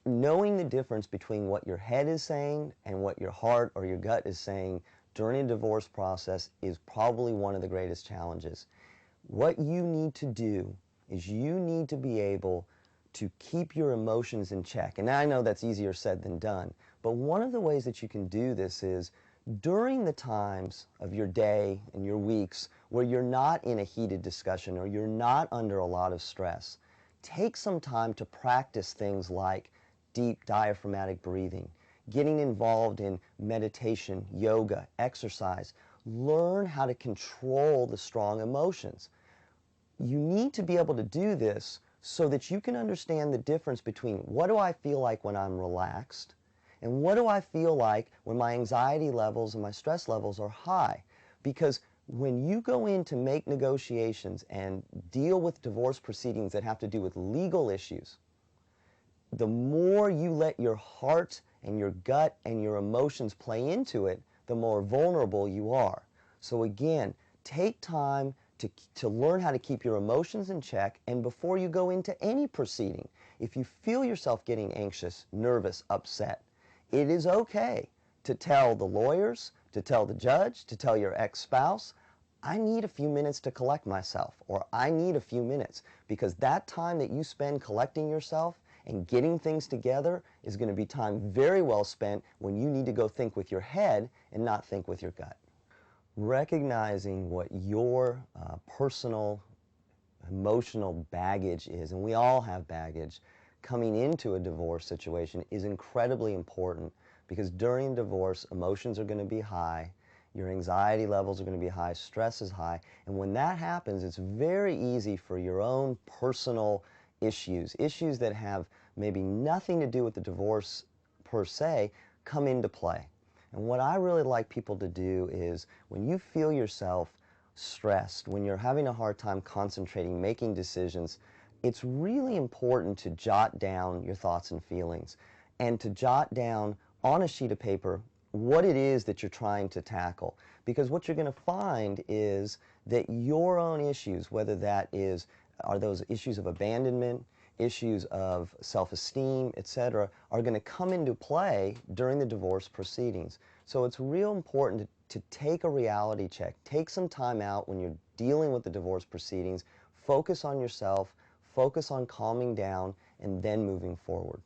knowing the difference between what your head is saying and what your heart or your gut is saying during a divorce process is probably one of the greatest challenges. What you need to do is you need to be able to keep your emotions in check. And I know that's easier said than done, but one of the ways that you can do this is during the times of your day and your weeks where you're not in a heated discussion or you're not under a lot of stress, take some time to practice things like deep diaphragmatic breathing, getting involved in meditation, yoga, exercise. Learn how to control the strong emotions. You need to be able to do this so that you can understand the difference between what do I feel like when I'm relaxed and what do I feel like when my anxiety levels and my stress levels are high. Because when you go in to make negotiations and deal with divorce proceedings that have to do with legal issues, the more you let your heart and your gut and your emotions play into it, the more vulnerable you are. So again, take time to learn how to keep your emotions in check, and before you go into any proceeding, if you feel yourself getting anxious, nervous, upset, it is okay to tell the lawyers, to tell the judge, to tell your ex-spouse, I need a few minutes to collect myself, or I need a few minutes, because that time that you spend collecting yourself and getting things together is going to be time very well spent when you need to go think with your head and not think with your gut. Recognizing what your personal emotional baggage is, and we all have baggage, coming into a divorce situation is incredibly important, because during divorce, emotions are going to be high, your anxiety levels are going to be high, stress is high, and when that happens, it's very easy for your own personal issues that have maybe nothing to do with the divorce per se, come into play. And what I really like people to do is, when you feel yourself stressed, when you're having a hard time concentrating, making decisions, it's really important to jot down your thoughts and feelings, and to jot down on a sheet of paper what it is that you're trying to tackle. Because what you're going to find is that your own issues, whether that are those issues of abandonment, issues of self-esteem, etc., are going to come into play during the divorce proceedings. So it's real important to take a reality check. Take some time out when you're dealing with the divorce proceedings. Focus on yourself, focus on calming down, and then moving forward.